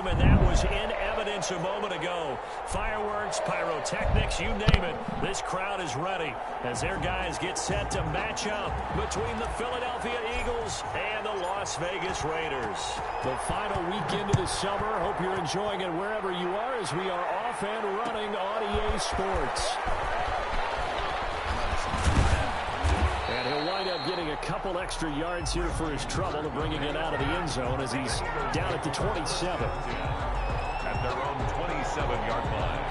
game, and that was in evidence a moment ago. Fireworks, pyrotechnics, you name it. This crowd is ready as their guys get set to match up between the Philadelphia Eagles and the Las Vegas Raiders. The final weekend of the summer. Hope you're enjoying it wherever you are as we are off and running on EA Sports. And he'll wind up getting a couple extra yards here for his trouble of bringing it out of the end zone as he's down at the 27. At their own 27-yard line.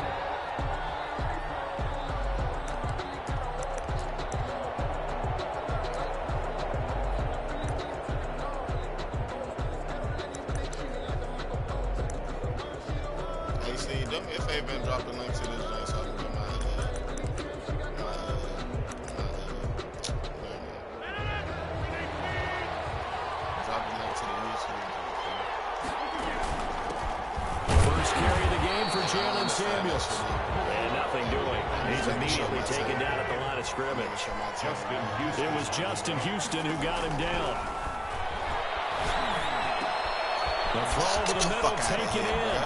Hey, see, don't if they been dropped a link to this joint so I can get drop the link to the YouTube. First carry of the game for Jalen Samuels. And nothing doing. He's immediately taken down at the line of scrimmage. It was Justin Houston who got him down. The throw to the middle, taken in.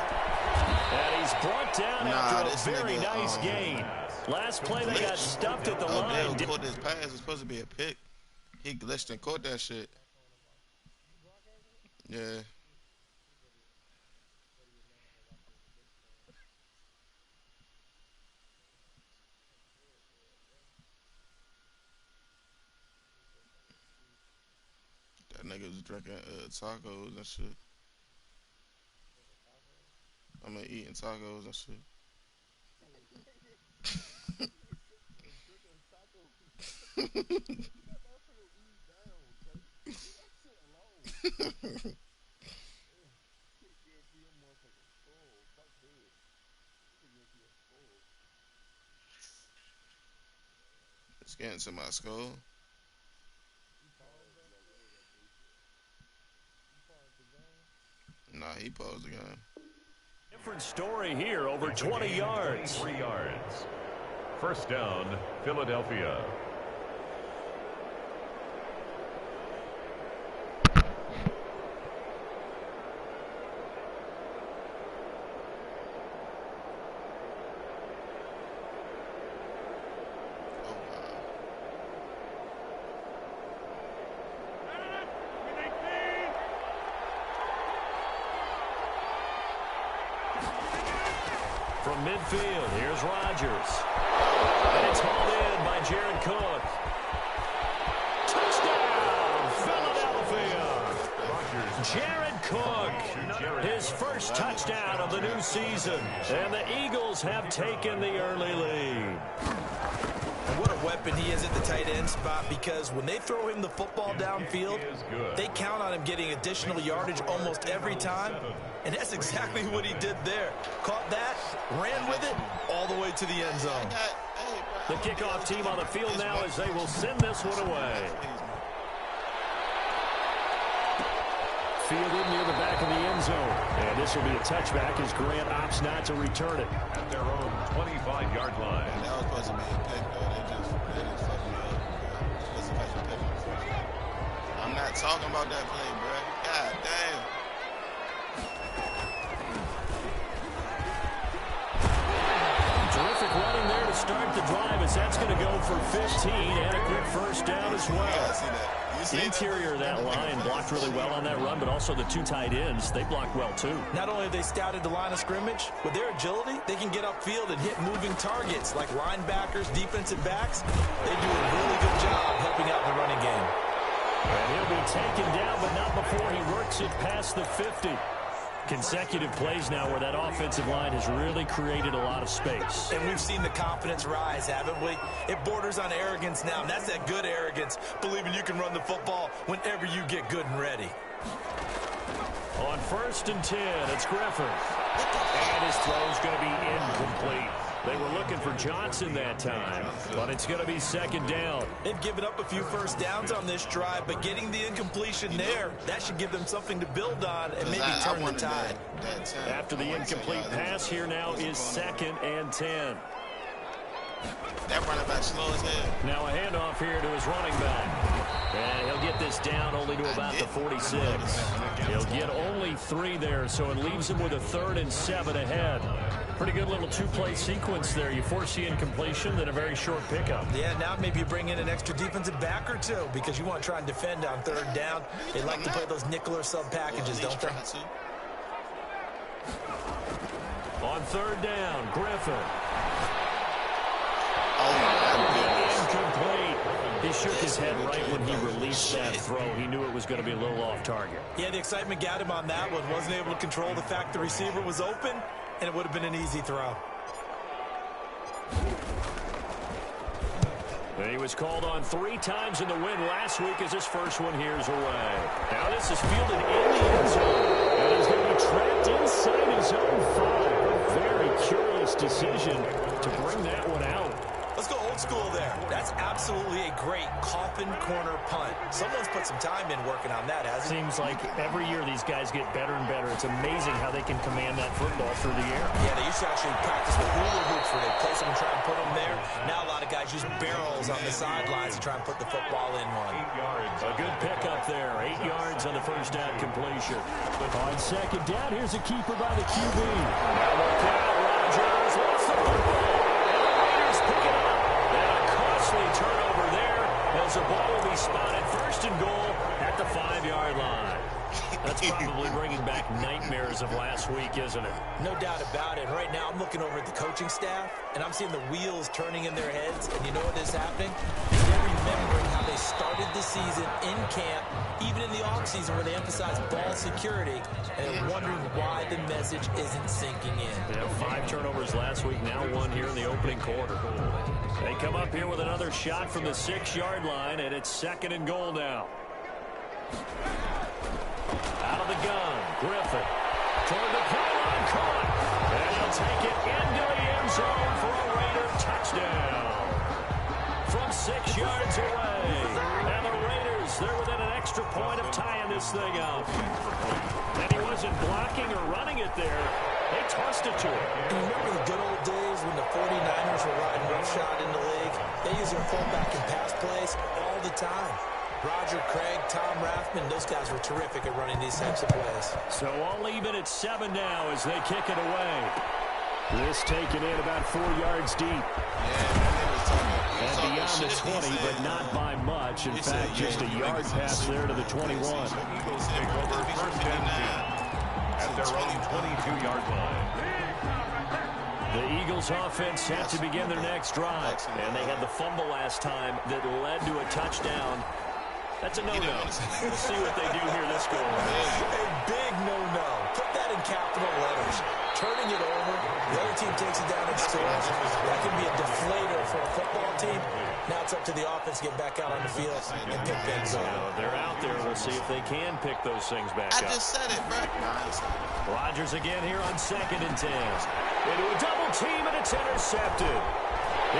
And he's brought down after a very nice gain. Last play they got stuffed at the line. Odell caught this pass. It's supposed to be a pick. He glitched and caught that shit. Yeah. That nigga was drinking tacos and shit. I mean, eating tacos and shit. It's getting to my skull. Nah, he paused the game. Different story here, over 20 yards. 3 yards. First down, Philadelphia. From midfield, here's Rodgers. And it's hauled in by Jared Cook. Touchdown, Philadelphia! Jared Cook, his first touchdown of the new season. And the Eagles have taken the early lead. What a weapon he is at the tight end spot, because when they throw him the football downfield, they count on him getting additional yardage almost every time. And that's exactly what he did there. Caught that, ran with it, all the way to the end zone. The kickoff team on the field now as they will send this one away. Fielded near the back of the end zone. And this will be a touchback as Grant opts not to return it. At their own 25-yard line. And that was supposed to be a pick, though. They just fucked me up. Supposed to catch a pick. I'm not talking about that play, bro. God damn. Terrific running there to start the drive as that's going to go for 15 and a quick first down as well. Yeah, I see that. The interior of that line blocked really well on that run, but also the two tight ends, they blocked well too. Not only have they scouted the line of scrimmage, with their agility, they can get upfield and hit moving targets like linebackers, defensive backs. They do a really good job helping out the running game. And he'll be taken down, but not before he works it past the 50. Consecutive plays now where that offensive line has really created a lot of space. And we've seen the confidence rise, haven't we? It borders on arrogance now, and that's that good arrogance, believing you can run the football whenever you get good and ready. On 1st and 10, it's Griffin. And his throw's going to be incomplete. They were looking for Johnson that time, but it's going to be 2nd down. They've given up a few first downs on this drive, but getting the incompletion there, that should give them something to build on and maybe turn the tide. After the incomplete pass, here now is 2nd and 10. That running back slow as hell. Now a handoff here to his running back. And he'll get this down only to about the 46. He'll get only 3 there, so it leaves him with a 3rd and 7 ahead. Pretty good little 2-play sequence there. You force the incompletion, then a very short pickup. Yeah, now maybe you bring in an extra defensive back or 2 because you want to try and defend on 3rd down. They like to play those nickel or sub packages, don't they? On 3rd down, Griffin. Incomplete. He shook his head right when he released that throw. He knew it was going to be a little off target. Yeah, the excitement got him on that one. Wasn't able to control the fact the receiver was open, and it would have been an easy throw. And he was called on 3 times in the win last week as his first one here's away. Now this is fielded in the end zone. And he's going to be trapped inside his own 5. A very curious decision to bring that one out. Let's go old school there. That's absolutely a great coffin corner punt. Someone's put some time in working on that, hasn't it? Seems like every year these guys get better and better. It's amazing how they can command that football through the air. Yeah, they used to actually practice with hula hoops where they place them and try and put them there. Now a lot of guys use barrels on the sidelines to try and put the football in one. A good pickup there. 8 yards on the first down completion. On 2nd down, here's a keeper by the QB. Now look out, Rodgers. What's the football? Pick it up. And a costly turnover there as the ball will be spotted 1st and goal at the 5-yard line. That's probably bringing back nightmares of last week, isn't it? No doubt about it. Right now I'm looking over at the coaching staff, and I'm seeing the wheels turning in their heads, and you know what is happening? They're remembering how they started the season in camp, even in the offseason where they emphasized ball security, and they're wondering why the message isn't sinking in. Yeah, 5 turnovers last week, now 1 here in the opening quarter. They come up here with another shot from the 6-yard line, and it's 2nd and goal now. Out of the gun, Griffin. Toward the pylon, caught. And he'll take it into the end zone for a Raider touchdown. From 6 yards away. And the Raiders, they're within an extra point of tying this thing up. And he wasn't blocking or running it there. They tossed it to him. Do you remember the good old days when the 49ers were riding roughshod in the league? They use their fullback in pass plays all the time. Roger Craig, Tom Rathman, those guys were terrific at running these types of plays. So all even at 7 now as they kick it away. This taken in about 4 yards deep. And beyond the 20, but not by much. In fact, just a yard pass there to the 21. Eagles take over 1st and 10 at their own 22-yard line. The Eagles offense set to begin their next drive. And they had the fumble last time that led to a touchdown. That's a no-no. We'll see what they do here this go around. A big no-no. Put that in capital letters. Turning it over, the other team takes it down and scores. That can be a deflator for a football team. Now it's up to the offense to get back out on the field and pick things up. They're out there. We'll see if they can pick those things back up. I just said it, bro. Rodgers again here on 2nd and 10. Into a double team, and it's intercepted.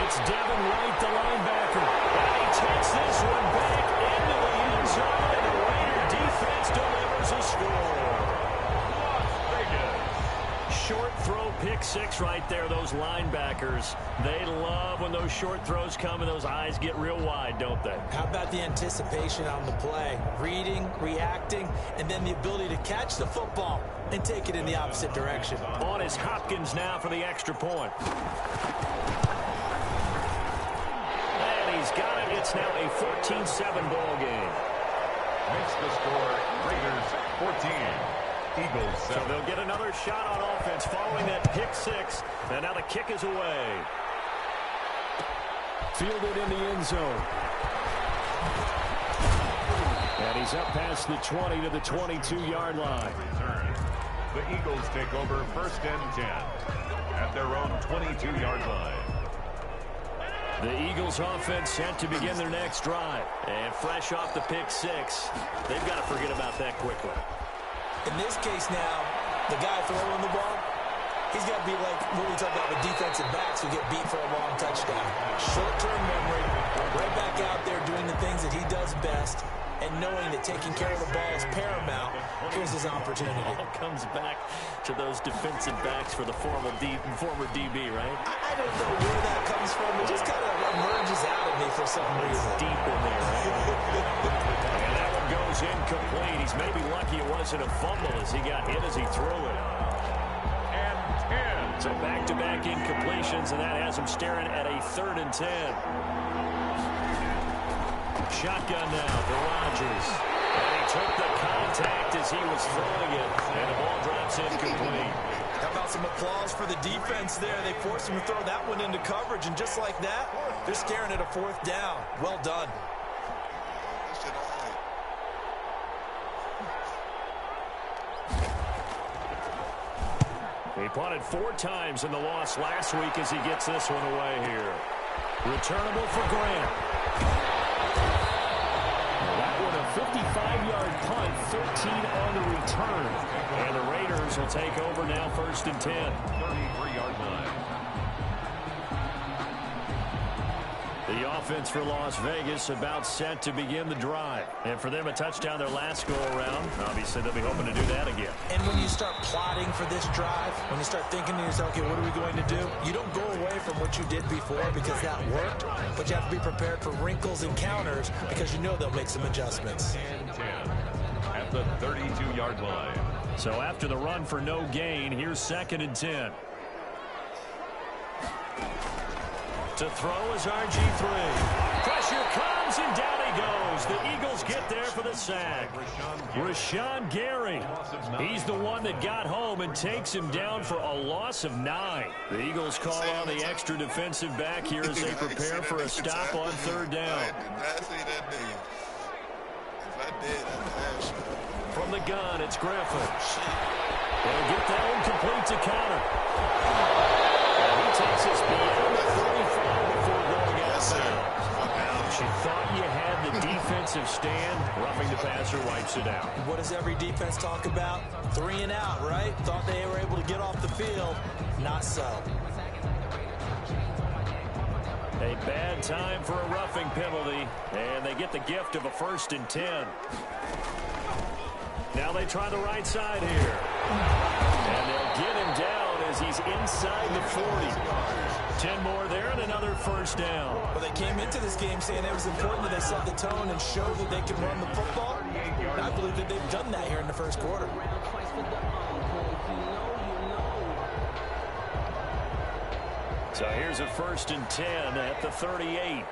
It's Devin White, the linebacker. And he takes this one back into the end zone, and the Raider defense delivers a score. Short throw, pick 6 right there. Those linebackers, they love when those short throws come and those eyes get real wide, don't they? How about the anticipation on the play? Reading, reacting, and then the ability to catch the football and take it in the opposite direction. On is Hopkins now for the extra point. And he's got it. It's now a 14-7 ball game. Makes the score Raiders 14. Eagles 7. So they'll get another shot on offense following that pick 6. And now the kick is away. Fielded in the end zone. And he's up past the 20 to the 22-yard line. Return. The Eagles take over 1st and 10 at their own 22-yard line. The Eagles offense set to begin their next drive. And fresh off the pick 6, they've got to forget about that quickly. In this case now, the guy throwing the ball, he's got to be like what we talk about with defensive backs who get beat for a long touchdown. Short-term memory, right back out there doing the things that he does best, and knowing that taking care of the ball is paramount, here's his opportunity. It all comes back to those defensive backs for the former DB, right? I don't know where that comes from. It just kind of emerges out of me for some reason. Deep in there, right? And that one goes incomplete. He's maybe lucky it wasn't a fumble as he got hit as he threw it. So back-to-back incompletions, and that has him staring at a 3rd and 10. Shotgun now for Rodgers. And he took the contact as he was throwing it, and the ball drops incomplete. How about some applause for the defense there? They forced him to throw that one into coverage, and just like that, they're staring at a 4th down. Well done. He punted 4 times in the loss last week as he gets this one away here. Returnable for Grant. That one a 55-yard punt, 13 on the return. And the Raiders will take over now 1st and 10. 33-yard line. The offense for Las Vegas about set to begin the drive. And for them, a touchdown their last go-around. Obviously, they'll be hoping to do that again. And when you start plotting for this drive, when you start thinking to yourself, okay, what are we going to do? You don't go away from what you did before because that worked, but you have to be prepared for wrinkles and counters because you know they'll make some adjustments. And 10 at the 32-yard line. So after the run for no gain, here's 2nd and 10. To throw is RG3. Pressure comes, and down he goes. The Eagles get there for the sack. Rashawn Gary. He's the one that got home and takes him down for a loss of 9. The Eagles call on the extra defensive back here as they prepare for a stop on 3rd down. I did not see that day. If I did, I'd ask you. From the gun, it's Griffin. They'll get that one complete to counter. And he takes us beyond the 35 before going outside. She thought you had the defensive stand. Roughing the passer wipes it out. What does every defense talk about? 3 and out, right? Thought they were able to get off the field. Not so. A bad time for a roughing penalty. And they get the gift of a 1st and 10. Now they try the right side here. And they'll get him down as he's inside the 40. 10 more there and another 1st down. Well, they came into this game saying it was important that they set the tone and show that they can run the football. And I believe that they've done that here in the 1st quarter. So here's a 1st and 10 at the 38.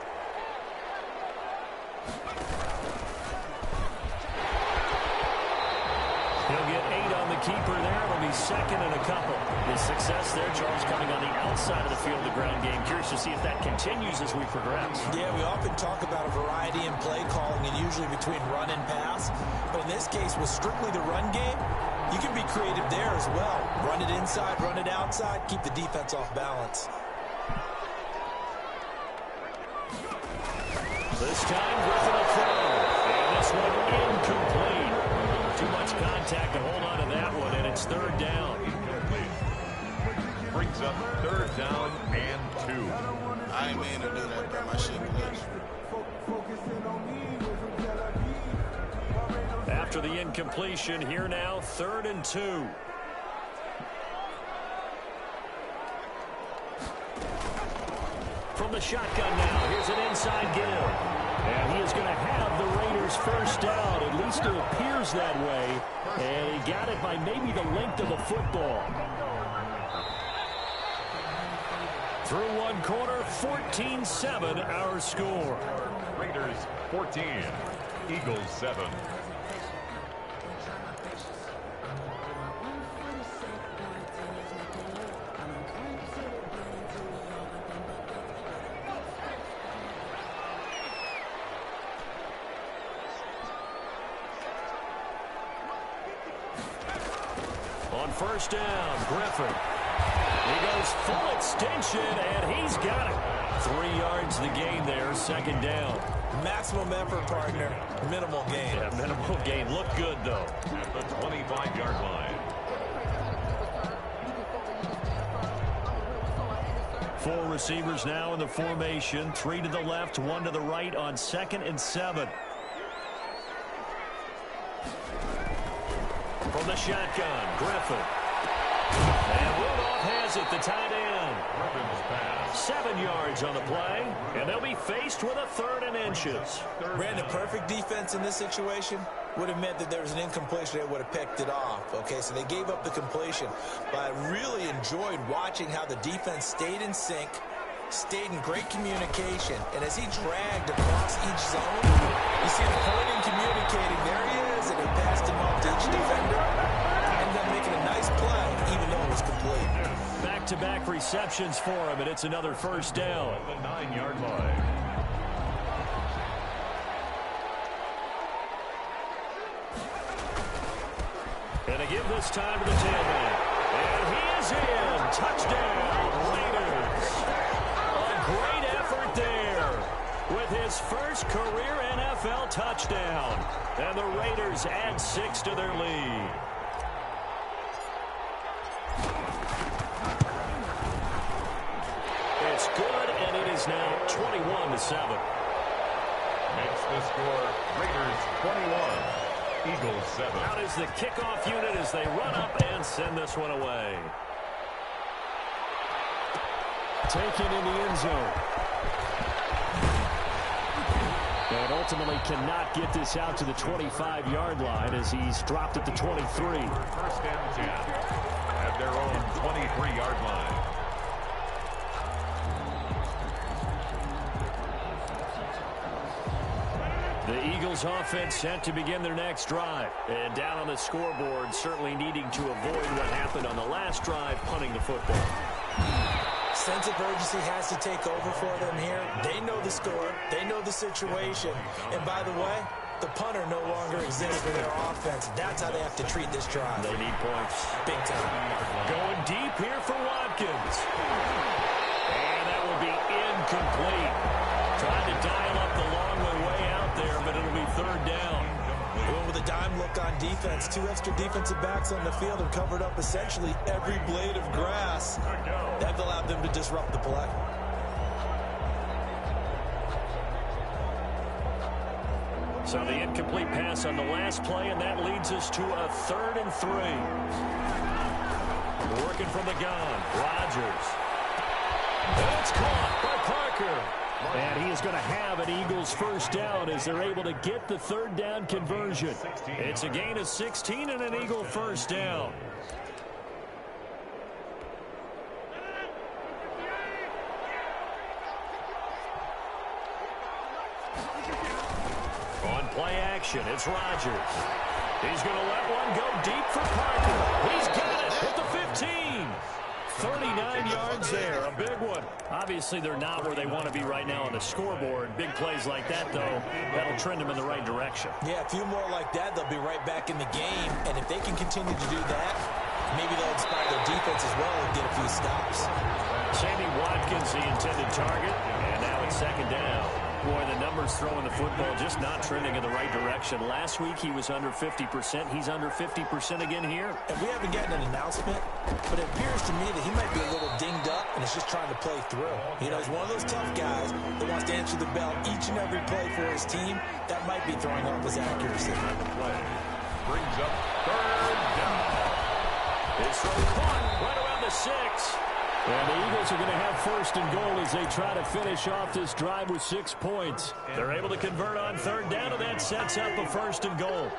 He'll get 8 on the keeper there. It'll be 2nd and a couple. The success there, Charles, coming on the outside of the field, the ground game. Curious to see if that continues as we progress. Yeah, we often talk about a variety in play calling and usually between run and pass. But in this case, with strictly the run game, you can be creative there as well. Run it inside, run it outside, keep the defense off balance. This time, Griffin will throw. And this one incomplete. Too much contact to hold on to that one, and it's 3rd down. Brings up 3rd down and 2. I ain't mean to do that, bro. My shit glitched. After the incompletion, here now, 3rd and 2. From the shotgun now, here's an inside give. And he is going to have the Raiders 1st down. At least it appears that way. And he got it by maybe the length of the football. Through one quarter, 14-7 our score. Raiders 14, Eagles 7. On 1st down, Griffin. He goes full extension, and he's got it. 3 yards the gain there, 2nd down. Maximum effort, partner. Minimal gain. Yeah, minimal gain. Look good, though. At the 25-yard line. 4 receivers now in the formation. 3 to the left, 1 to the right on 2nd and 7. shotgun. Griffin. And Rudolph has it, the tight end. 7 yards on the play, and they'll be faced with a 3rd and inches. Brandon, perfect defense in this situation would have meant that there was an incompletion that would have picked it off. Okay, so they gave up the completion. But I really enjoyed watching how the defense stayed in sync, stayed in great communication, and as he dragged across each zone, you see him pointing, communicating. There he is, and he passed him off to each defender. Ended up making a nice play, even though it was complete. Back-to-back receptions for him, and it's another 1st down. At the 9-yard line. And they give this time to the tailback. And he is in. Touchdown, Raiders. A great effort there with his first career NFL touchdown. And the Raiders add 6 to their lead. It's good, and it is now 21-7. Makes the score Raiders 21. Eagles 7. Out is the kickoff unit as they run up and send this one away. Taken in the end zone. And ultimately cannot get this out to the 25-yard line as he's dropped at the 23. 1st and 10 at their own 23-yard line. The Eagles offense set to begin their next drive. And down on the scoreboard, certainly needing to avoid what happened on the last drive, punting the football. Sense of urgency has to take over for them here. They know the score. They know the situation. And by the way, the punter no longer exists for their offense. That's how they have to treat this drive. They need points. Big time. Going deep here for Watkins. And that will be incomplete. Trying to dial up the long way out there, but it'll be 3rd down. Going with a dime look on defense. 2 extra defensive backs on the field and covered up essentially every blade of grass. That allowed them to disrupt the play. So the incomplete pass on the last play, and that leads us to a 3rd and 3. Working from the gun, Rodgers. And it's caught by Parker. And he is going to have an Eagles 1st down as they're able to get the 3rd down conversion. It's a gain of 16 and an Eagle 1st down. On play action, it's Rodgers. He's going to let one go deep for Parker. He's got it at the 15. 39 yards there, a big one. Obviously, they're not where they want to be right now on the scoreboard. Big plays like that, though, that'll trend them in the right direction. Yeah, a few more like that, they'll be right back in the game. And if they can continue to do that, maybe they'll inspire their defense as well and get a few stops. Sammy Watkins, the intended target, and now it's 2nd down. Boy, the numbers throwing the football just not trending in the right direction. Last week, he was under 50%. He's under 50% again here. And we haven't gotten an announcement, but it appears to me that he might be a little dinged up and is just trying to play through. You know, he's one of those tough guys that wants to answer the bell each and every play for his team. That might be throwing off his accuracy. Brings up 3rd down. His throw caught right around the 6. And the Eagles are going to have 1st and goal as they try to finish off this drive with 6 points. They're able to convert on 3rd down, and that sets up a 1st and goal.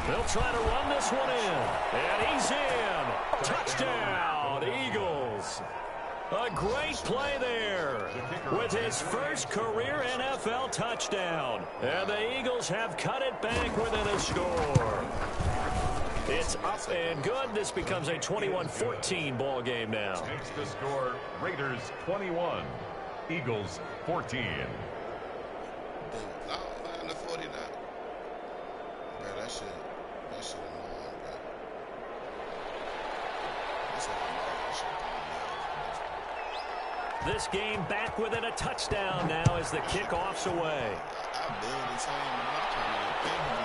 They'll try to run this one in. And he's in. Touchdown, Eagles. A great play there with his first career NFL touchdown. And the Eagles have cut it back within a score. It's up and good. This becomes a 21-14 ball game now. Makes the score Raiders 21, Eagles 14. No, the 49. Bro, that shit annoying, bro. That's what This game back within a touchdown now as the kickoff's away. I build the team and I'm trying to think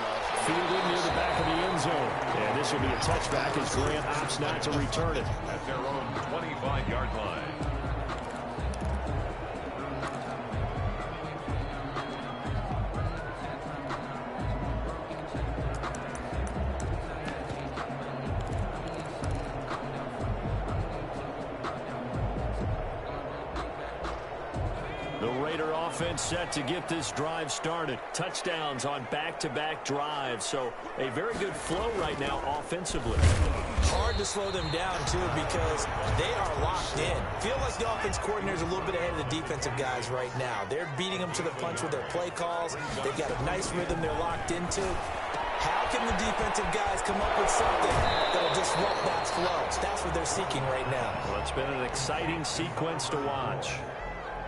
Fielded near the back of the end zone. And this will be a touchback as Grant opts not to return it. At their own 25-yard line. Raider offense set to get this drive started. Touchdowns on back-to-back drives, so a very good flow right now offensively. Hard to slow them down, too, because they are locked in. Feel like the offense coordinator's a little bit ahead of the defensive guys right now. They're beating them to the punch with their play calls. They've got a nice rhythm they're locked into. How can the defensive guys come up with something that'll disrupt that flow? That's what they're seeking right now. Well, it's been an exciting sequence to watch.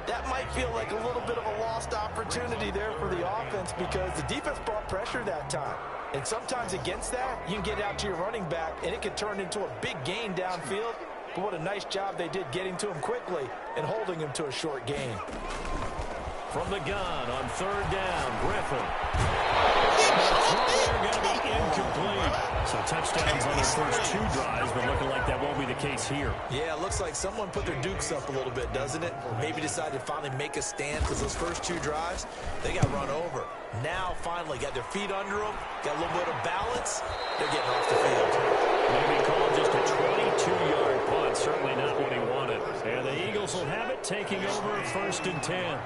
That might feel like a little bit of a lost opportunity there for the offense because the defense brought pressure that time. And sometimes against that, you can get out to your running back, and it could turn into a big gain downfield. But what a nice job they did getting to him quickly and holding him to a short gain. From the gun on third down, Griffin. They're going to be incomplete. So touchdowns on their first two drives, but looking like that won't be the case here. Yeah, it looks like someone put their dukes up a little bit, doesn't it? Or maybe decided to finally make a stand because those first two drives, they got run over. Now, finally, got their feet under them, got a little bit of balance. They're getting off the field. Maybe called just a 22-yard punt. Certainly not what he wanted. And the Eagles will have it, taking over first and 10.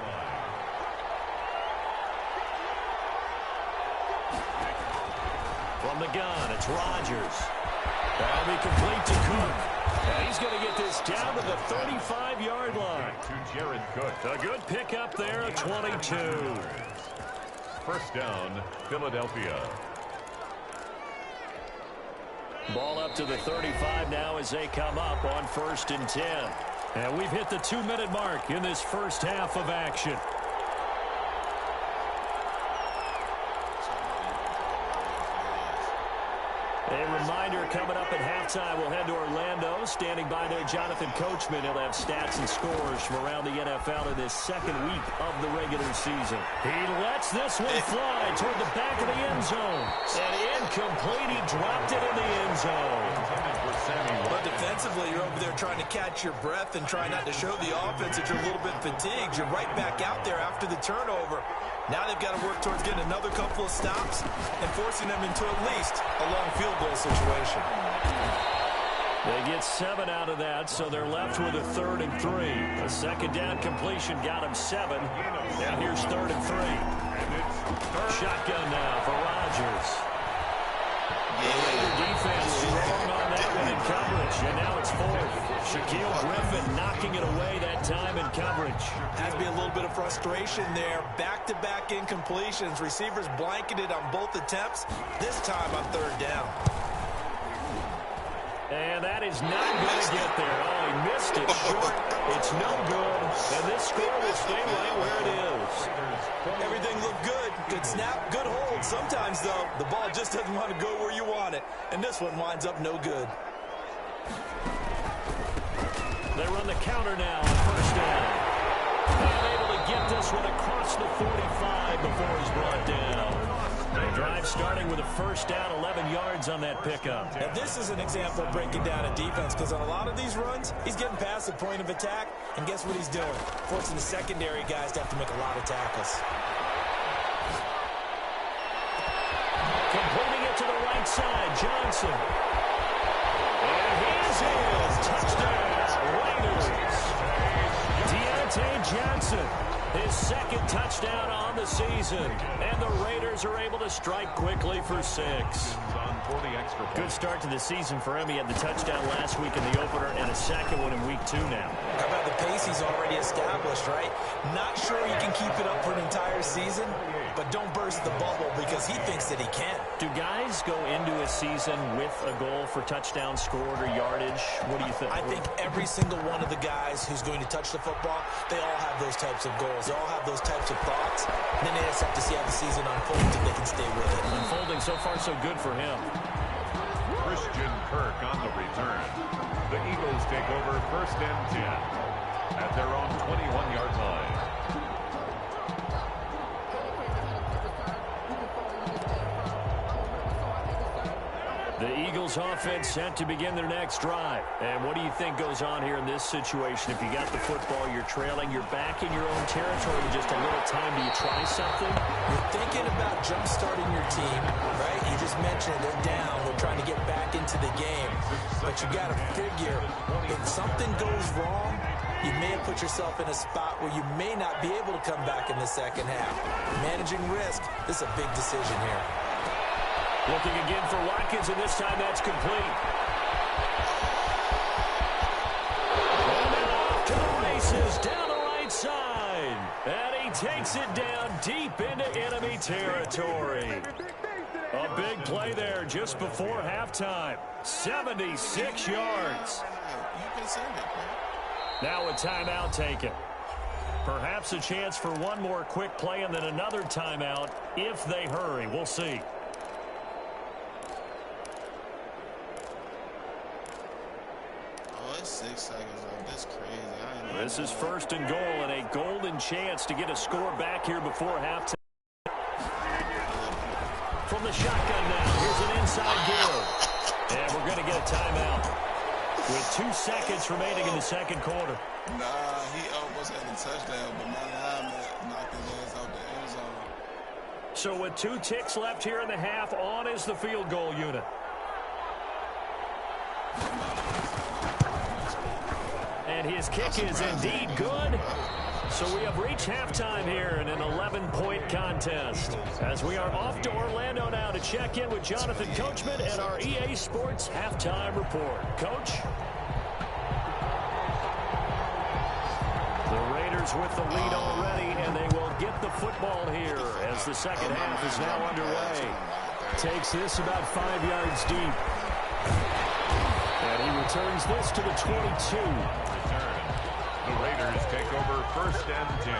From the gun, it's Rodgers. That'll be complete to Cook. And he's going to get this down to the 35-yard line. To Jared Cook. A good pickup there, a 22. First down, Philadelphia. Ball up to the 35 now as they come up on first and 10. And we've hit the 2-minute mark in this first half of action. A reminder coming up at halftime, we'll head to Orlando. Standing by there, Jonathan Coachman. He'll have stats and scores from around the NFL in this second week of the regular season. He lets this one fly toward the back of the end zone. And incomplete, he dropped it in the end zone. But defensively, you're over there trying to catch your breath and try not to show the offense that you're a little bit fatigued. You're right back out there after the turnover. Now they've got to work towards getting another couple of stops and forcing them into at least a long field goal situation. They get 7 out of that, so they're left with a 3rd and 3. A second down completion got him 7. Now here's 3rd and 3. Shotgun now for Rodgers. The defense strong on that one in coverage, and now it's 4th. Shaquille Griffin knocking it away that time in coverage. Has to be a little bit of frustration there. Back-to-back incompletions. Receivers blanketed on both attempts, this time on 3rd down. And that is not going to get there. Oh, he missed it short. It's no good. And this score will stay right where it is. Everything looked good. Good snap, good hold. Sometimes, though, the ball just doesn't want to go where you want it. And this one winds up no good. They run the counter now on first down. And able to get this one across the 45 before he's brought down. The drive starting with a first down, 11 yards on that pickup. Now, this is an example of breaking down a defense because on a lot of these runs, he's getting past the point of attack, and guess what he's doing? Forcing the secondary guys to have to make a lot of tackles. Completing it to the right side, Johnson. And he's in. Touchdown, Raiders. Deontay Johnson, his second touchdown on the season. And the Raiders are able to strike quickly for 6. Good start to the season for him. He had the touchdown last week in the opener and a second one in week 2 now. How about the pace he's already established, right? Not sure he can keep it up for an entire season, but don't burst the bubble because he thinks that he can. Do guys go into a season with a goal for touchdowns scored or yardage? What do you think? I think every single one of the guys who's going to touch the football, they all have those types of goals. They all have those types of thoughts. And then they just have to see how the season unfolds if they can stay with it. Unfolding so far so good for him. Christian Kirk on the return. The Eagles take over first and 10 at their own 21-yard line. The Eagles offense set to begin their next drive. And what do you think goes on here in this situation? If you got the football, you're trailing, you're back in your own territory with just a little time. Do you try something? You're thinking about jump-starting your team, right? You just mentioned they're down. They're trying to get back into the game. But you got to figure if something goes wrong, you may have put yourself in a spot where you may not be able to come back in the second half. Managing risk, this is a big decision here. Looking again for Watkins, and this time that's complete. And off to the races, down the right side. And he takes it down deep into enemy territory. A big play there just before halftime. 76 yards. You can send it, man. Now a timeout taken. Perhaps a chance for one more quick play and then another timeout if they hurry. We'll see. Oh, it's 6 seconds left. That's crazy. This is first and goal and a golden chance to get a score back here before halftime. From the shotgun now, here's an inside give. And we're going to get a timeout with 2 seconds remaining in the second quarter. Nah, he almost had a touchdown, but my lineman knocked his ass out the end zone. So with 2 ticks left here in the half, on is the field goal unit. And his kick is indeed good. So we have reached halftime here in an 11-point contest. As we are off to Orlando now to check in with Jonathan Coachman and our EA Sports Halftime Report. Coach? The Raiders with the lead already, and they will get the football here as the second half is now underway. Takes this about 5 yards deep. And he returns this to the 22. The Raiders take over first and 10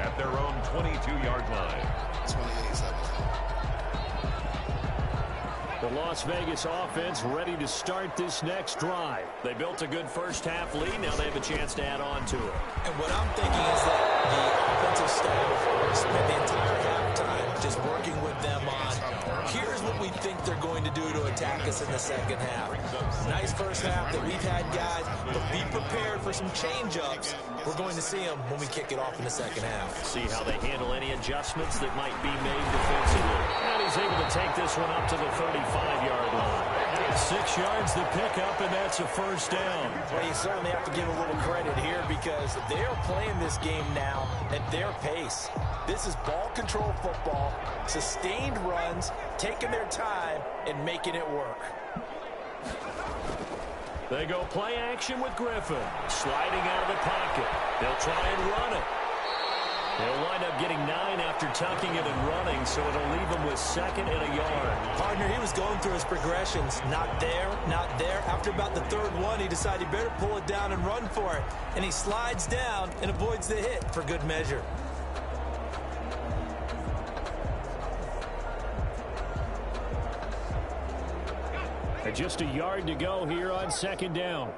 at their own 22-yard line. 28-17. The Las Vegas offense ready to start this next drive. They built a good first-half lead. Now they have a chance to add on to it. And what I'm thinking is that the offensive staff spent the entire halftime just working with them on, here's what we think they're going to do to attack us in the second half. Nice first half that we've had, guys, but be prepared for some change-ups. We're going to see them when we kick it off in the second half. See how they handle any adjustments that might be made defensively. And he's able to take this one up to the 35-yard line. 6 yards the pickup, and that's a first down. Well, you certainly have to give a little credit here because they're playing this game now at their pace. This is ball control football, sustained runs, taking their time, and making it work. They go play action with Griffin. Sliding out of the pocket. They'll try and run it. They'll wind up getting 9 after tucking it and running, so it'll leave them with 2nd and a yard. Partner, he was going through his progressions. Not there, not there. After about the 3rd one, he decided he better pull it down and run for it. And he slides down and avoids the hit for good measure. And just a yard to go here on 2nd down.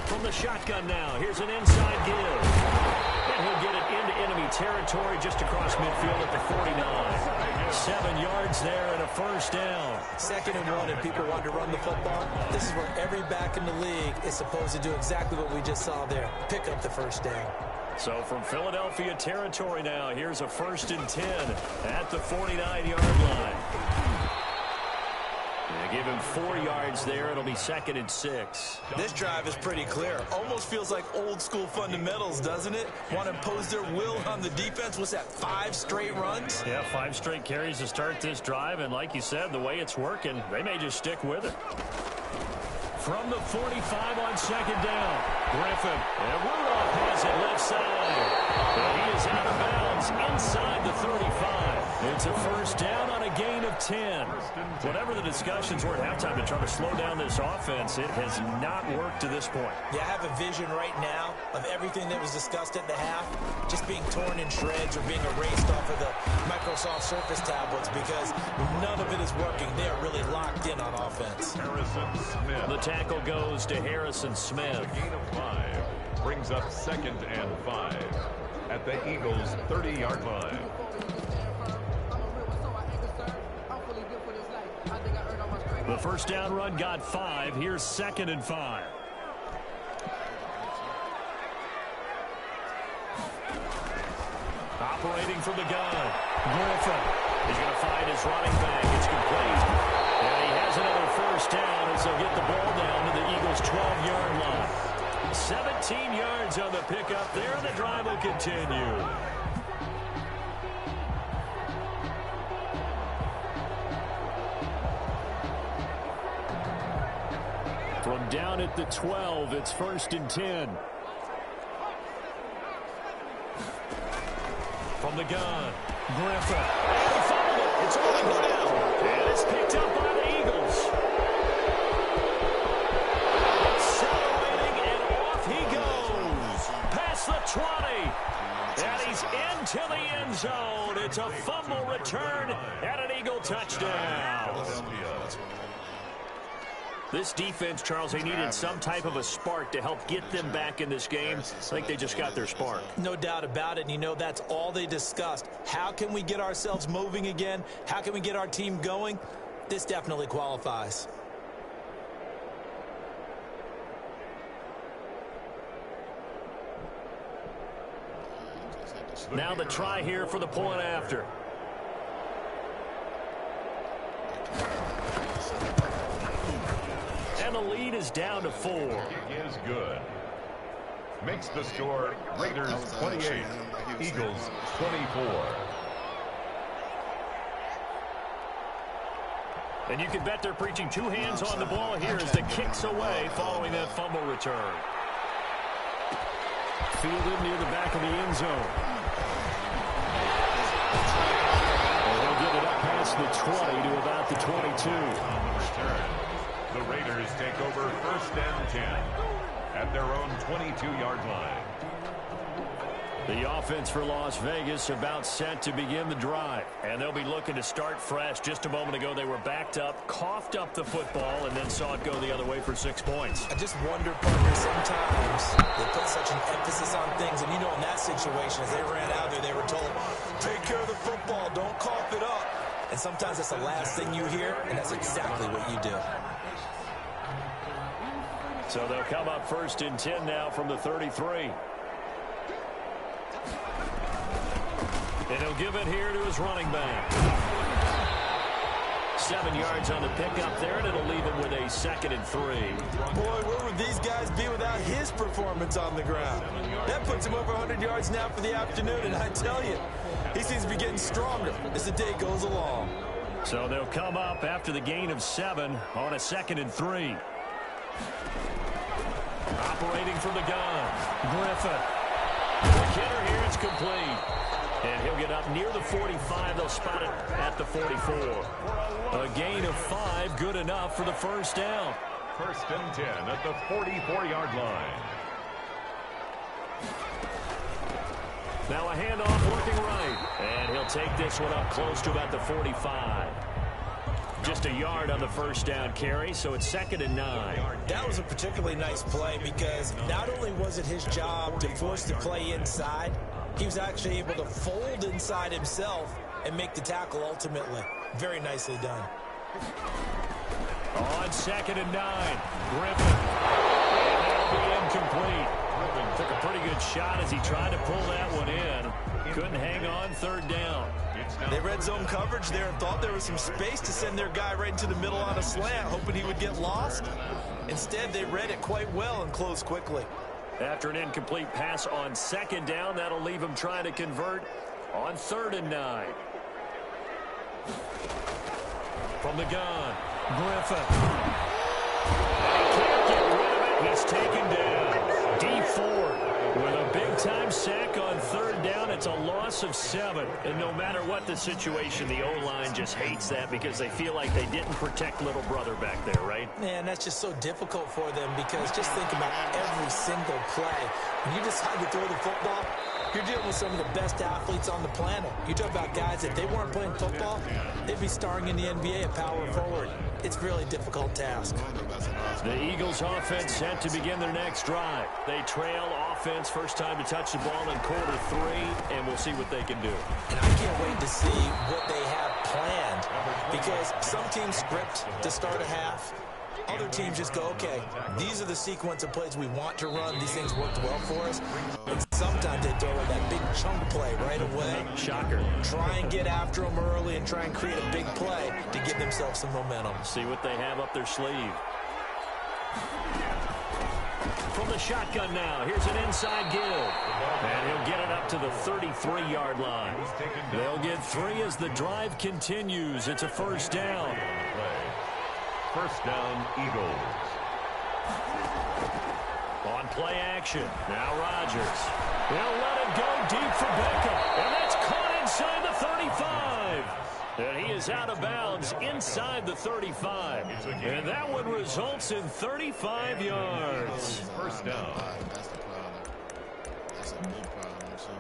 From the shotgun now, here's an inside give. And he'll get it into enemy territory just across midfield at the 49. 7 yards there and a first down. 2nd and 1, and people want to run the football. This is where every back in the league is supposed to do exactly what we just saw there. Pick up the first down. So from Philadelphia territory now, here's a 1st and 10 at the 49-yard line. They give him 4 yards there. It'll be 2nd and 6. This drive is pretty clear. Almost feels like old school fundamentals, doesn't it? Want to impose their will on the defense. What's that, 5 straight runs? Yeah, 5 straight carries to start this drive. And like you said, the way it's working, they may just stick with it. From the 45 on 2nd down, Griffin. And Rudolph has it left side. And he is out of bounds inside the 35. It's a first down on a gain of 10. Whatever the discussions were at halftime to try to slow down this offense, it has not worked to this point. Yeah, I have a vision right now of everything that was discussed at the half just being torn in shreds or being erased off of the Microsoft Surface tablets because none of it is working. They are really locked in on offense. Harrison Smith. The tackle goes to Harrison Smith. A gain of 5 brings up 2nd and 5 at the Eagles' 30-yard line. The first down run got 5. Here's 2nd and 5. Operating from the gun. Griffin. He's going to find his running back. It's complete. And he has another first down as they'll get the ball down to the Eagles' 17 yards on the pickup there, and the drive will continue. From down at the 12, it's 1st and 10. From the gun, Griffin. And he fumbled it. It's going to go down. And it's picked up by the Eagles. Accelerating, and off he goes. Past the 20. And he's into the end zone. It's a fumble return and an Eagle touchdown. This defense, Charles, they needed some type of a spark to help get them back in this game. I think they just got their spark. No doubt about it. And you know, that's all they discussed. How can we get ourselves moving again? How can we get our team going? This definitely qualifies. Now the try here for the point after. And the lead is down to 4. Kick is good. Makes the score Raiders 28, Eagles 24. And you can bet they're preaching 2 hands on the ball here as the kick's away following that fumble return. Fielded near the back of the end zone. And they'll get it up past the 20 to about the 22. On the return, the Raiders take over 1st and 10 at their own 22-yard line. The offense for Las Vegas about set to begin the drive. And they'll be looking to start fresh. Just a moment ago, they were backed up, coughed up the football, and then saw it go the other way for 6 points. I just wonder, partner, sometimes they put such an emphasis on things. And, you know, in that situation, as they ran out there, they were told, take care of the football, don't cough it up. And sometimes that's the last thing you hear, and that's exactly what you do. So they'll come up 1st and 10 now from the 33. And he'll give it here to his running back. 7 yards on the pickup there, and it'll leave him with a 2nd and 3. Boy, where would these guys be without his performance on the ground? That puts him over 100 yards now for the afternoon, and I tell you, he seems to be getting stronger as the day goes along. So they'll come up after the gain of 7 on a 2nd and 3. Operating from the gun, Griffin. The hitter here is complete. And he'll get up near the 45. They'll spot it at the 44. A gain of 5, good enough for the 1st down. 1st and 10 at the 44-yard line. Now a handoff working right. And he'll take this one up close to about the 45. Just a yard on the 1st down carry, so it's 2nd and 9. That was a particularly nice play because not only was it his job to force the play inside, he was actually able to fold inside himself and make the tackle ultimately. Very nicely done. On 2nd and 9, Griffin. And that'll be incomplete. Griffin took a pretty good shot as he tried to pull that one in. Couldn't hang on, 3rd down. They red zone coverage there and thought there was some space to send their guy right into the middle on a slant, hoping he would get lost. Instead, they read it quite well and closed quickly. After an incomplete pass on 2nd down, that'll leave him trying to convert on 3rd and 9. From the gun, Griffin. And he can't get rid of it. He's taken down. Dee Ford with a big-time sack on 3rd down. It's a loss of 7. And no matter what the situation, the O-line just hates that because they feel like they didn't protect little brother back there, right? Man, that's just so difficult for them because just think about every single play. When you decide to throw the football, you're dealing with some of the best athletes on the planet. You talk about guys, if they weren't playing football, they'd be starring in the NBA at power forward. It's a really difficult task. The Eagles offense set to begin their next drive. They trail offense, first time to touch the ball in quarter 3, and we'll see what they can do. And I can't wait to see what they have planned because some teams script to start a half. Other teams just go, okay, these are the sequence of plays we want to run. These things worked well for us. And sometimes they throw in that big chunk play right away. Shocker. Try and get after them early and try and create a big play to give themselves some momentum. See what they have up their sleeve. From the the shotgun now. Here's an inside give. And he'll get it up to the 33-yard line. They'll get 3 as the drive continues. It's a first down. First down, Eagles. On play action. Now Rodgers. They'll let it go deep for Beckham. And that's caught inside the 35. And he is out of bounds inside the 35. And that one results in 35 yards. First down. That's the problem. That's a big problem. So,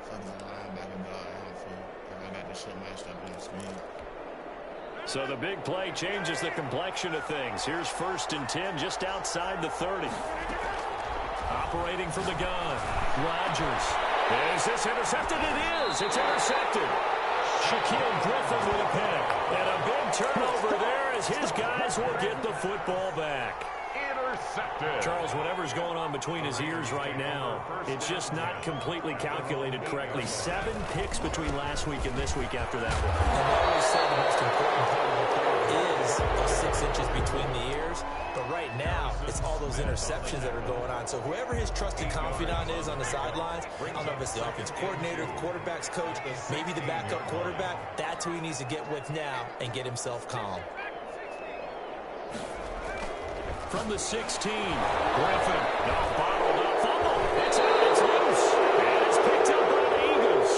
for the linebacker guard and for I got the shit matched up in the speed. So the big play changes the complexion of things. Here's 1st and 10 just outside the 30. Operating from the gun. Rodgers. Is this intercepted? It is. It's intercepted. Shaquille Griffin with a pick. And a big turnover there as his guys will get the football back. Intercepted. Charles, whatever's going on between his ears right now, it's just not completely calculated correctly. 7 picks between last week and this week after that one. And I always say the most important part of the play is those 6 inches between the ears. But right now, it's all those interceptions that are going on. So whoever his trusted confidant is on the sidelines, I don't know if it's the offense coordinator, the quarterback's coach, maybe the backup quarterback, that's who he needs to get with now and get himself calm. From the 16, Griffin, bottled up, fumble, it's out, it's loose, and it's picked up by the Eagles.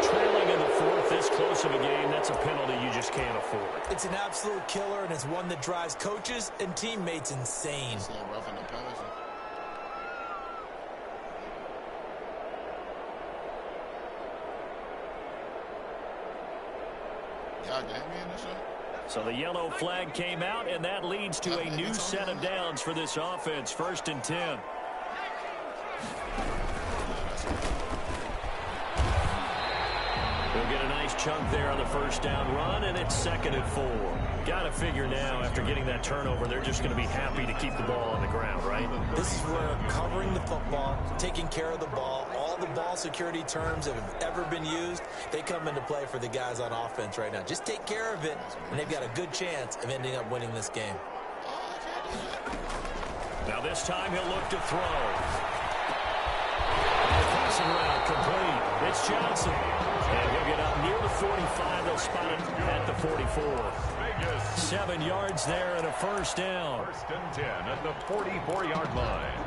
Trailing in the 4th, this close of a game, that's a penalty you just can't afford. It's an absolute killer, and it's one that drives coaches and teammates insane. It's a little rough in the passing. Y'all gave me in the show? So the yellow flag came out, and that leads to a new set of downs for this offense. 1st and 10. We'll get a nice chunk there on the first down run, and it's 2nd and 4. Got to figure now, after getting that turnover, they're just going to be happy to keep the ball on the ground, right? This is where covering the football, taking care of the ball, all the ball security terms that have ever been used, they come into play for the guys on offense right now. Just take care of it, and they've got a good chance of ending up winning this game. Now this time he'll look to throw. The passing route complete. It's Johnson. And he'll get up near the 45. They'll spot it at the 44. 7 yards there and a first down. 1st and 10 at the 44-yard line.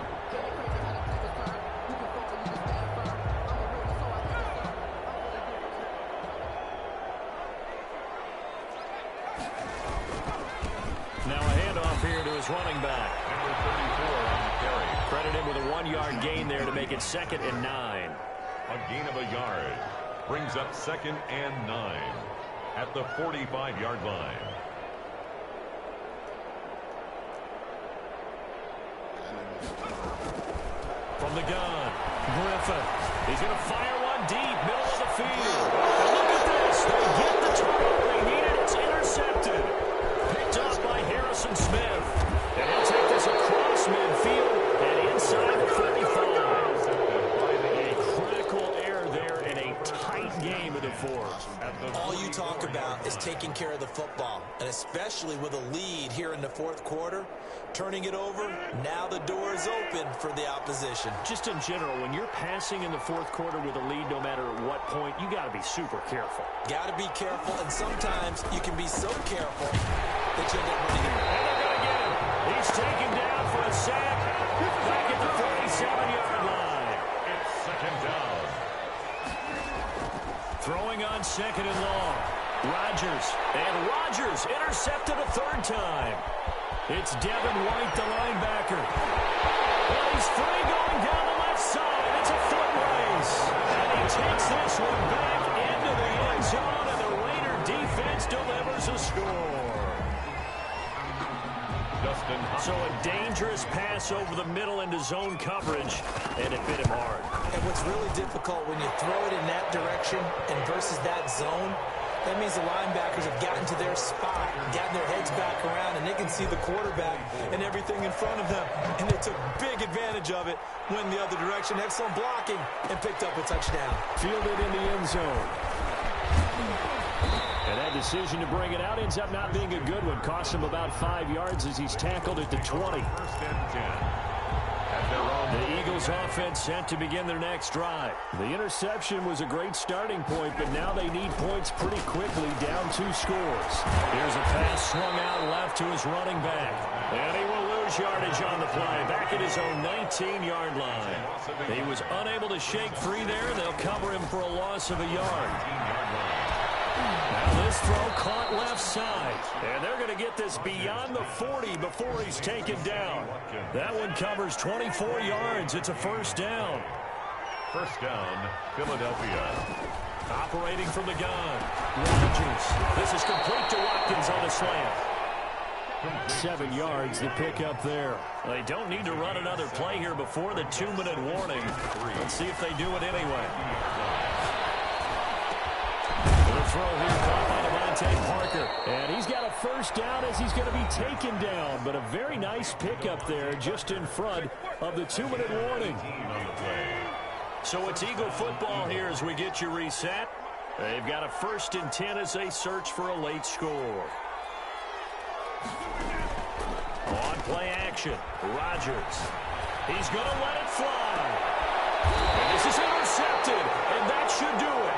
Now a handoff here to his running back. Number 34 on the carry. Credit him with a 1-yard gain there to make it 2nd and 9. A gain of a yard. Brings up 2nd and 9 at the 45-yard line. From the gun, Griffin. He's going to fire one deep, middle of the field. And look at this. They get the turnover they needed. It's intercepted. Picked off by Harrison Smith. And he'll take this across midfield and inside the 35. A critical error there in a tight game in the 4th. All you talk about is taking care of the football, and especially with a lead here in the 4th quarter, turning it over, now the door is open for the opposition. Just in general, when you're passing in the 4th quarter with a lead, no matter at what point, you got to be super careful. Got to be careful, and sometimes you can be so careful that you end up winning it. And they're going to get him. He's taken down for a sack. Back at the 47-yard line. It's 2nd down. Throwing on 2nd and long. Rodgers. And Rodgers intercepted a 3rd time. It's Devin White, the linebacker. Well, he's free going down the left side. It's a foot race. And he takes this one back into the end zone, and the Raider defense delivers a score. So a dangerous pass over the middle into zone coverage, and it hit him hard. And what's really difficult when you throw it in that direction and versus that zone, that means the linebackers have gotten to their spot, gotten their heads back around, and they can see the quarterback and everything in front of them. And they took big advantage of it, went the other direction, excellent blocking, and picked up a touchdown. Fielded in the end zone. And that decision to bring it out ends up not being a good one. Costs him about 5 yards as he's tackled at the 20. First and 10. At their own. The Eagles offense set to begin their next drive. The interception was a great starting point, but now they need points pretty quickly, down 2 scores. Here's a pass swung out left to his running back. And he will lose yardage on the play, back at his own 19-yard line. He was unable to shake free there. They'll cover him for a loss of a yard. Now this throw caught left side. And they're going to get this beyond the 40 before he's taken down. That one covers 24 yards. It's a first down. First down, Philadelphia. Operating from the gun. Rodgers. This is complete to Watkins on a slant. 7 yards, the pickup there. They don't need to run another play here before the 2-minute warning. Let's see if they do it anyway. The throw here caught by Devontae Parker. And he's got a first down as he's going to be taken down. But a very nice pickup there just in front of the 2-minute warning. So it's Eagle football here as we get you reset. They've got a 1st and 10 as they search for a late score. On play action, Rodgers. He's going to let it fly. And this is intercepted, and that should do it.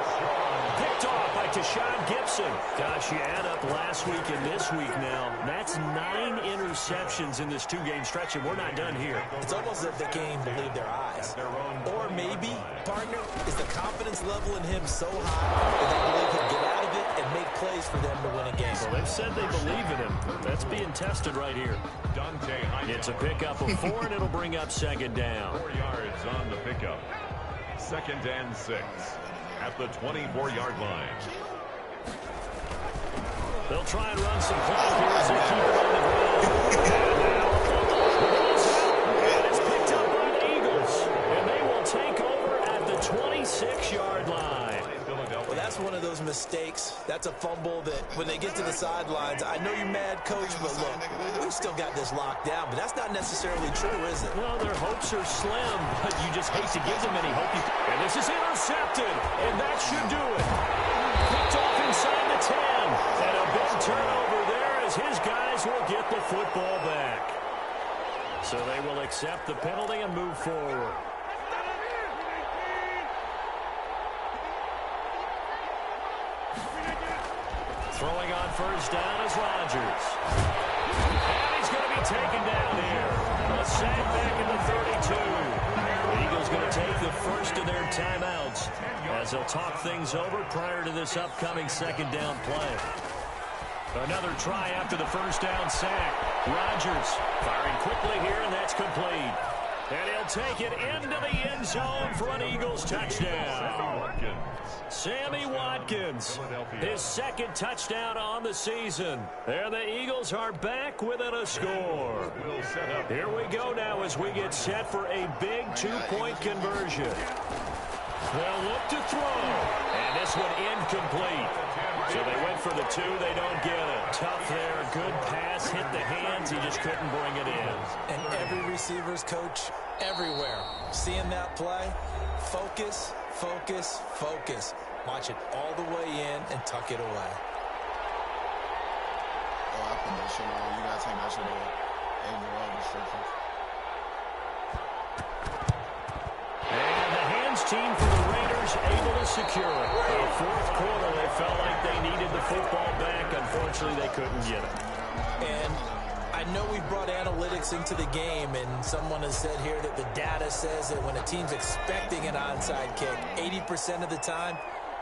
Picked off by Tashawn Gibson. Gosh, you add up last week and this week now. That's 9 interceptions in this 2-game stretch, and we're not done here. It's almost as if they can't even believe their eyes. Or maybe, partner, is the confidence level in him so high that they believe he'll get out of it and make plays for them to win a game. Well, they've said they believe in him. That's being tested right here. It's a pickup of 4, and it'll bring up 2nd down. 4 yards on the pickup. 2nd and 6 at the 24-yard line. They'll try and run some clock here as they keep it on the ground. And it's picked up by the Eagles. And they will take over at the 26-yard line. Well, that's one of those mistakes. That's a fumble that when they get to the sidelines, I know you're mad, Coach, but look, we've still got this locked down. But that's not necessarily true, is it? Well, their hopes are slim, but you just hate to give them any hope. And this is intercepted, and that should do it. Picked off inside the 10. And a big turnover there as his guys will get the football back. So they will accept the penalty and move forward. Throwing on first down is Rodgers. And he's going to be taken down here. A sack back in the 32. The Eagles going to take the first of their timeouts as they'll talk things over prior to this upcoming 2nd down play. Another try after the first down sack. Rodgers firing quickly here, and that's complete. And he'll take it into the end zone for an Eagles touchdown. Sammy Watkins, his 2nd touchdown on the season. And the Eagles are back within a score. Here we go now as we get set for a big 2-point conversion. They'll look to throw. And this one incomplete. So they went for the 2. They don't get it. Tough there. Good pass. Hit the hands. He just couldn't bring it in. And every receiver's coach everywhere. Seeing that play, focus, focus, focus. Watch it all the way in and tuck it away. Oh, I put that shit on. You got to take that shit away. Ain't no restrictions. And the hands team for the Raiders able to secure it. In the 4th quarter, they felt like they needed the football back. Unfortunately, they couldn't get it. And I know we brought analytics into the game, and someone has said here that the data says that when a team's expecting an onside kick, 80% of the time,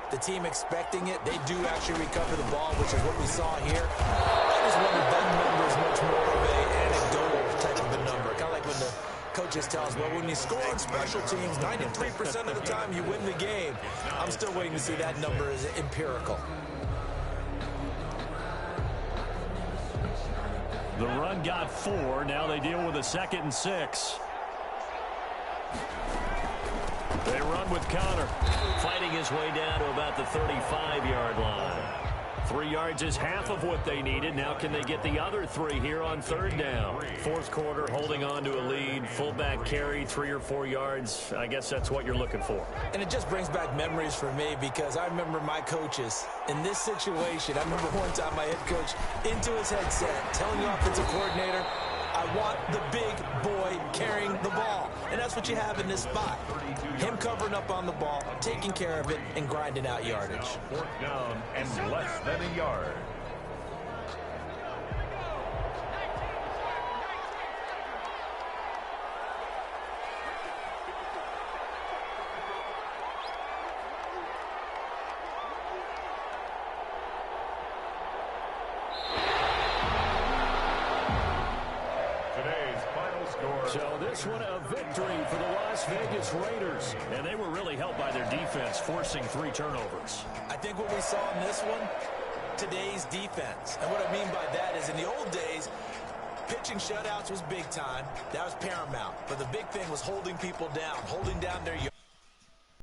the team expecting it, they do actually recover the ball, which is what we saw here. I just wonder if that number is much more of an anecdotal type of a number. Kind of like when the coaches tell us, well, when you score on special teams, 93% of the time you win the game. I'm still waiting to see that number as empirical. The run got 4. Now they deal with a 2nd and 6. They run with Connor, fighting his way down to about the 35-yard line. 3 yards is half of what they needed. Now can they get the other 3 here on third down? Fourth quarter, holding on to a lead. Fullback carry, 3 or 4 yards. I guess that's what you're looking for. And it just brings back memories for me because I remember my coaches in this situation. I remember one time my head coach into his headset telling the offensive coordinator, I want the big boy carrying the ball. And that's what you have in this spot. Him covering up on the ball, taking care of it, and grinding out yardage. Fourth down and less than a yard. So this one a victory for the Las Vegas Raiders. And they were really helped by their defense, forcing 3 turnovers. I think what we saw in this one, today's defense. And what I mean by that is in the old days, pitching shutouts was big time. That was paramount. But the big thing was holding people down, holding down their yards.